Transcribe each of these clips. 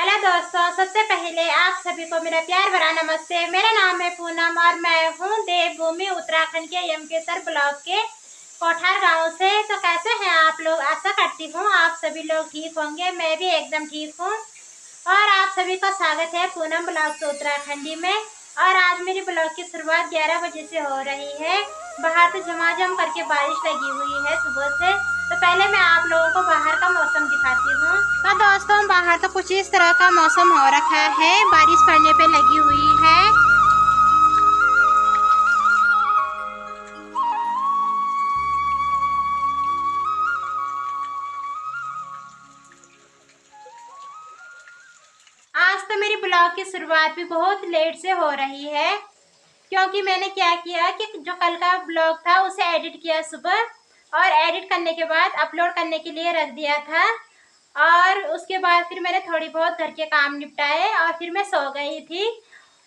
Hello दोस्तों, सबसे पहले आप सभी को मेरा प्यार भरा नमस्ते। मेरा नाम है पूनम और मैं हूँ देवभूमि उत्तराखंड के यमकेसर ब्लॉक के कोठार गांव से। तो कैसे हैं आप लोग? आशा करती हूँ आप सभी लोग ठीक होंगे। मैं भी एकदम ठीक हूँ और आप सभी का स्वागत है पूनम ब्लॉग से उत्तराखंडी में। और आज मेरी ब्लॉग की शुरुआत 11 बजे से हो रही है। बाहर तो झमाझम करके बारिश लगी हुई है सुबह से। तो पहले मैं आप लोगों को बाहर का मौसम दिखाती हूँ। तो दोस्तों, बाहर तो कुछ इस तरह का मौसम हो रखा है, बारिश पड़ने पे लगी हुई है। आज तो मेरी ब्लॉग की शुरुआत भी बहुत लेट से हो रही है, क्योंकि मैंने क्या किया कि जो कल का ब्लॉग था उसे एडिट किया सुबह, और एडिट करने के बाद अपलोड करने के लिए रख दिया था। और उसके बाद फिर मैंने थोड़ी बहुत घर के काम निपटाए और फिर मैं सो गई थी।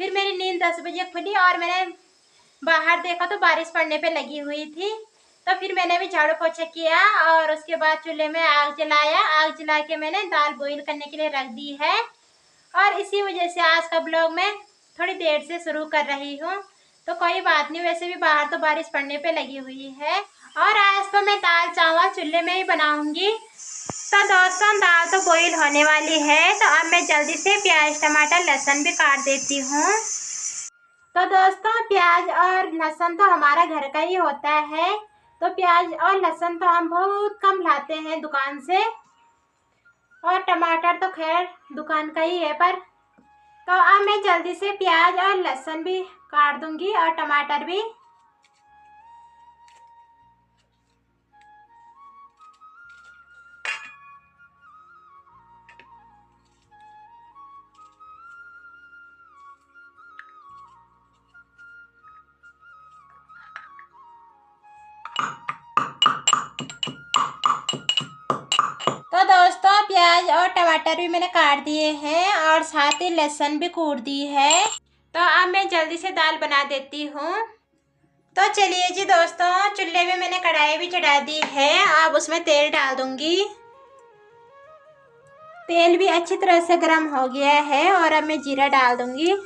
फिर मेरी नींद 10 बजे खुली और मैंने बाहर देखा तो बारिश पड़ने पे लगी हुई थी। तो फिर मैंने भी झाड़ू पोछा किया और उसके बाद चूल्हे में आग जलाया। आग जला के मैंने दाल बॉईल करने के लिए रख दी है। और इसी वजह से आज का ब्लॉग मैं थोड़ी देर से शुरू कर रही हूँ। तो कोई बात नहीं, वैसे भी बाहर तो बारिश पड़ने पे लगी हुई है। और आज तो मैं दाल चावल चूल्हे में ही बनाऊंगी। तो दोस्तों, दाल तो बॉईल होने वाली है, तो अब मैं जल्दी से प्याज टमाटर लहसुन भी काट देती हूँ। तो दोस्तों, प्याज और लहसुन तो हमारा घर का ही होता है। तो प्याज और लहसुन तो हम बहुत कम लाते हैं दुकान से, और टमाटर तो खैर दुकान का ही है। पर तो अब मैं जल्दी से प्याज और लहसुन भी काट दूंगी और टमाटर भी। तो दोस्तों, प्याज और टमाटर भी मैंने काट दिए हैं और साथ ही लहसुन भी कूट दी है। तो अब मैं जल्दी से दाल बना देती हूँ। तो चलिए जी दोस्तों, चूल्हे में मैंने कढ़ाई भी चढ़ा दी है। अब उसमें तेल डाल दूंगी। तेल भी अच्छी तरह से गर्म हो गया है और अब मैं जीरा डाल दूंगी।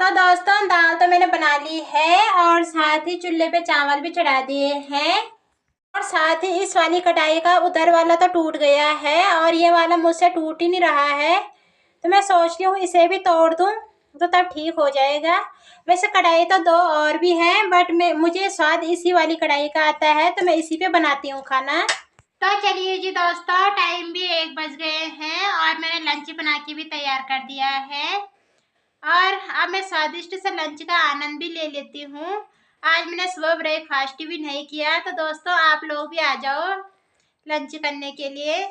तो दोस्तों, दाल तो मैंने बना ली है और साथ ही चूल्हे पे चावल भी चढ़ा दिए हैं। और साथ ही इस वाली कढ़ाई का उधर वाला तो टूट गया है और ये वाला मुझसे टूट ही नहीं रहा है। तो मैं सोच रही हूँ इसे भी तोड़ दूँ तो तब ठीक हो जाएगा। वैसे कढ़ाई तो 2 और भी हैं, बट मुझे स्वाद इसी वाली कढ़ाई का आता है, तो मैं इसी पे बनाती हूँ खाना। तो चलिए जी दोस्तों, टाइम भी 1 बज गए हैं और मैंने लंच बना के भी तैयार कर दिया है। और अब मैं स्वादिष्ट से लंच का आनंद भी ले लेती हूँ। आज मैंने सुबह ब्रेकफास्ट भी नहीं किया। तो दोस्तों, आप लोग भी आ जाओ लंच करने के लिए।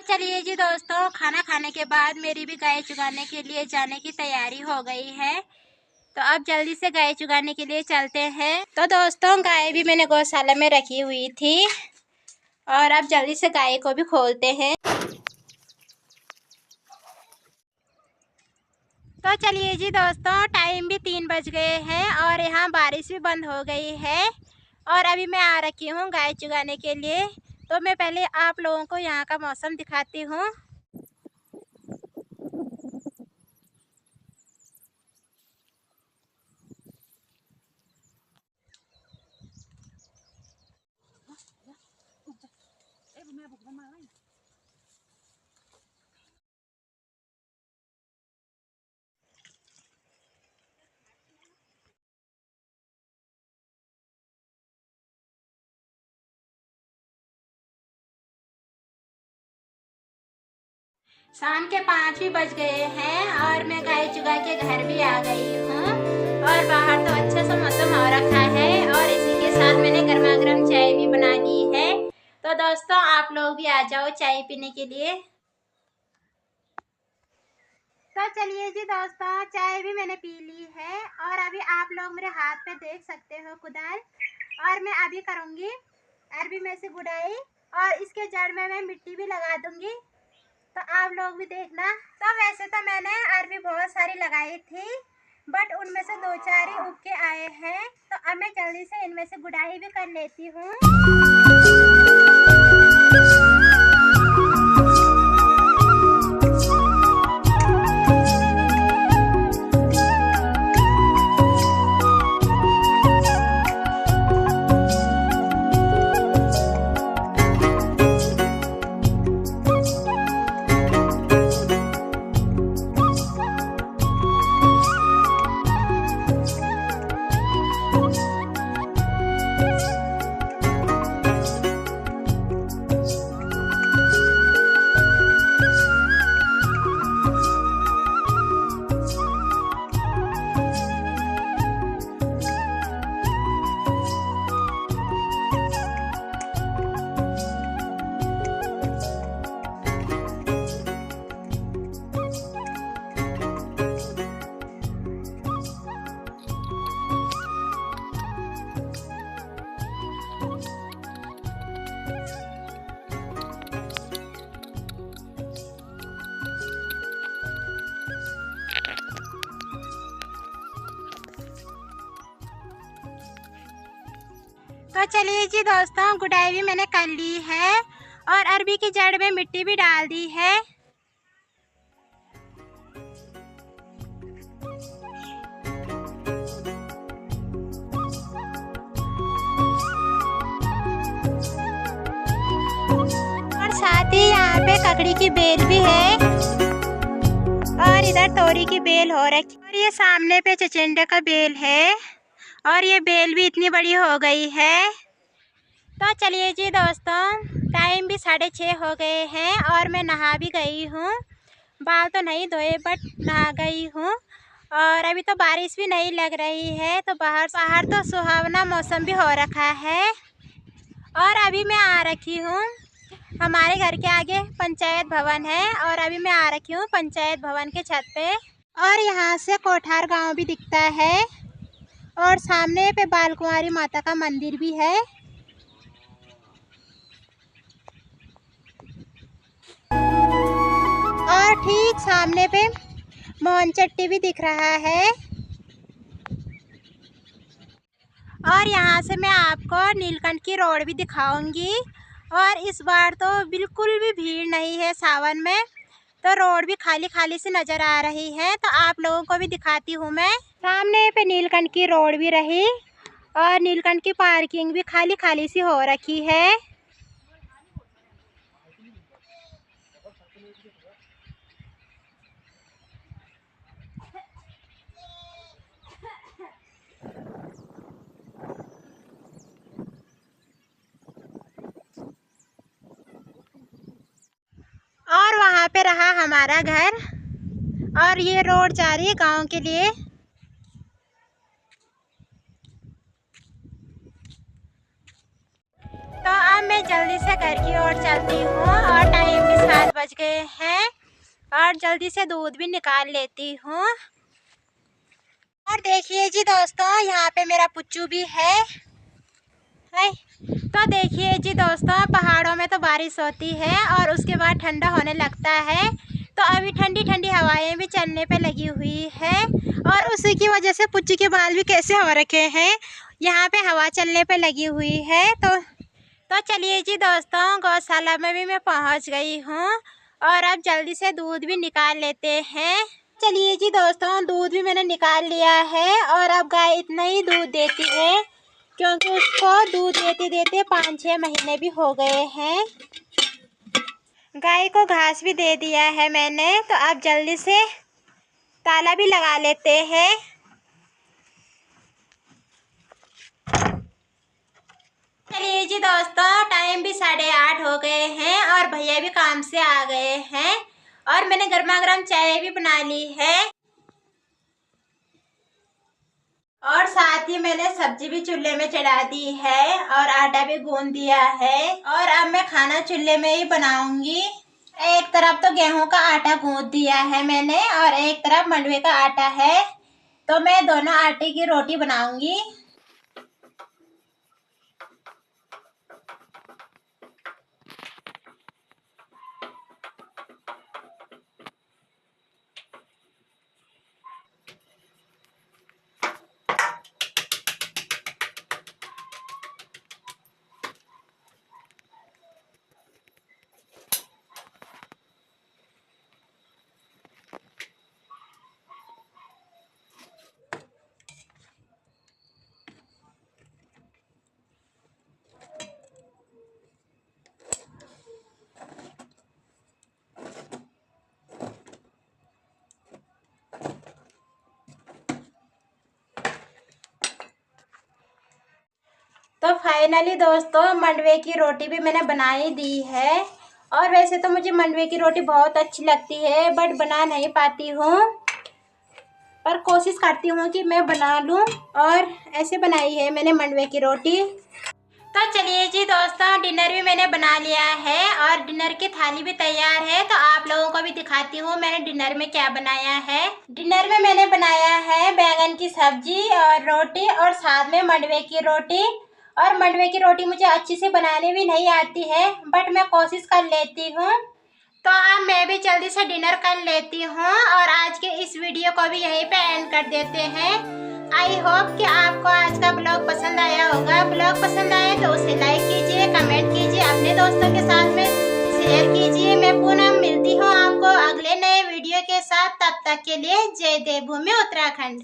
चलिए जी दोस्तों, खाना खाने के बाद मेरी भी गाय चुगाने के लिए जाने की तैयारी हो गई है। तो अब जल्दी से गाय चुगाने के लिए चलते हैं। तो दोस्तों, गाय भी मैंने गौशाला में रखी हुई थी। और अब जल्दी से गाय को भी खोलते हैं। तो चलिए जी दोस्तों, टाइम भी 3 बज गए हैं और यहाँ बारिश भी बंद हो गई है और अभी मैं आ रखी हूँ गाय चुगाने के लिए। तो मैं पहले आप लोगों को यहाँ का मौसम दिखाती हूँ। शाम के 5 भी बज गए हैं और मैं गाय चुगा के घर भी आ गई हूँ और बाहर तो अच्छा सा मौसम हो रखा है और इसी के साथ मैंने गर्मा गर्म चाय भी बना ली है। तो दोस्तों आप लोग भी आ जाओ चाय पीने के लिए। तो चलिए जी दोस्तों, चाय भी मैंने पी ली है और अभी आप लोग मेरे हाथ पे देख सकते हो कुदाल, और मैं अभी करूँगी अरबी में से गुड़ाई और इसके जड़ में मैं मिट्टी भी लगा दूंगी। तो आप लोग भी देखना। तो वैसे तो मैंने अरबी बहुत सारी लगाई थी बट उनमें से 2-4 ही उग के आए हैं। तो अब मैं जल्दी से इनमें से गुड़ाई भी कर लेती हूँ। तो चलिए जी दोस्तों, गुड़ाई भी मैंने कर ली है और अरबी की जड़ में मिट्टी भी डाल दी है। और साथ ही यहाँ पे ककड़ी की बेल भी है और इधर तोरी की बेल हो रखी और ये सामने पे चिचिंडा का बेल है और ये बेल भी इतनी बड़ी हो गई है। तो चलिए जी दोस्तों, टाइम भी 6:30 हो गए हैं और मैं नहा भी गई हूँ। बाल तो नहीं धोए बट नहा गई हूँ और अभी तो बारिश भी नहीं लग रही है। तो बाहर तो सुहावना मौसम भी हो रखा है और अभी मैं आ रखी हूँ, हमारे घर के आगे पंचायत भवन है और अभी मैं आ रखी हूँ पंचायत भवन के छत पे और यहाँ से कोठार गांव भी दिखता है और सामने पे बाल कुंवारी माता का मंदिर भी है। और ठीक सामने पे मोहन चट्टी भी दिख रहा है और यहाँ से मैं आपको नीलकंठ की रोड भी दिखाऊंगी। और इस बार तो बिल्कुल भी भीड़ नहीं है सावन में, तो रोड भी खाली खाली सी नज़र आ रही है। तो आप लोगों को भी दिखाती हूँ मैं। सामने पे नीलकंठ की रोड भी रही और नीलकंठ की पार्किंग भी खाली खाली सी हो रखी है। और वहाँ पे रहा हमारा घर और ये रोड जा रही है गांव के लिए। तो अब मैं जल्दी से घर की ओर चलती हूँ और टाइम भी 7 बज गए हैं और जल्दी से दूध भी निकाल लेती हूँ। और देखिए जी दोस्तों, यहाँ पे मेरा पुच्चू भी है है। तो देखिए जी दोस्तों, पहाड़ों में तो बारिश होती है और उसके बाद ठंडा होने लगता है। तो अभी ठंडी ठंडी हवाएं भी चलने पे लगी हुई है और उसी की वजह से पुच्ची के बाल भी कैसे हो रखे हैं, यहाँ पे हवा चलने पे लगी हुई है। तो चलिए जी दोस्तों, गौशाला में भी मैं पहुँच गई हूँ और अब जल्दी से दूध भी निकाल लेते हैं। चलिए जी दोस्तों, दूध भी मैंने निकाल लिया है और अब गाय इतना ही दूध देती है क्योंकि उसको दूध देते देते 5-6 महीने भी हो गए हैं। गाय को घास भी दे दिया है मैंने, तो अब जल्दी से ताला भी लगा लेते हैं। चलिए जी दोस्तों, टाइम भी 8:30 हो गए हैं और भैया भी काम से आ गए हैं और मैंने गर्मा गर्म चाय भी बना ली है और साथ ही मैंने सब्जी भी चूल्हे में चढ़ा दी है और आटा भी गूंद दिया है और अब मैं खाना चूल्हे में ही बनाऊंगी। एक तरफ तो गेहूं का आटा गूंद दिया है मैंने और एक तरफ मंडवे का आटा है, तो मैं दोनों आटे की रोटी बनाऊंगी। तो फाइनली दोस्तों, मंडवे की रोटी भी मैंने बना ही दी है और वैसे तो मुझे मंडवे की रोटी बहुत अच्छी लगती है बट बना नहीं पाती हूँ, पर कोशिश करती हूँ कि मैं बना लूँ और ऐसे बनाई है मैंने मंडवे की रोटी। तो चलिए जी दोस्तों, डिनर भी मैंने बना लिया है और डिनर की थाली भी तैयार है, तो आप लोगों को भी दिखाती हूँ मैंने डिनर में क्या बनाया है। डिनर में मैंने बनाया है बैंगन की सब्जी और रोटी और साथ में मंडवे की रोटी। और मंडवे की रोटी मुझे अच्छी से बनाने भी नहीं आती है बट मैं कोशिश कर लेती हूँ। तो अब मैं भी जल्दी से डिनर कर लेती हूँ और आज के इस वीडियो को भी यहीं पे एंड कर देते हैं। आई होप कि आपको आज का ब्लॉग पसंद आया होगा। ब्लॉग पसंद आए तो उसे लाइक कीजिए, कमेंट कीजिए, अपने दोस्तों के साथ में शेयर कीजिए। मैं पुनः मिलती हूँ आपको अगले नए वीडियो के साथ, तब तक के लिए जय देवभूमि उत्तराखंड।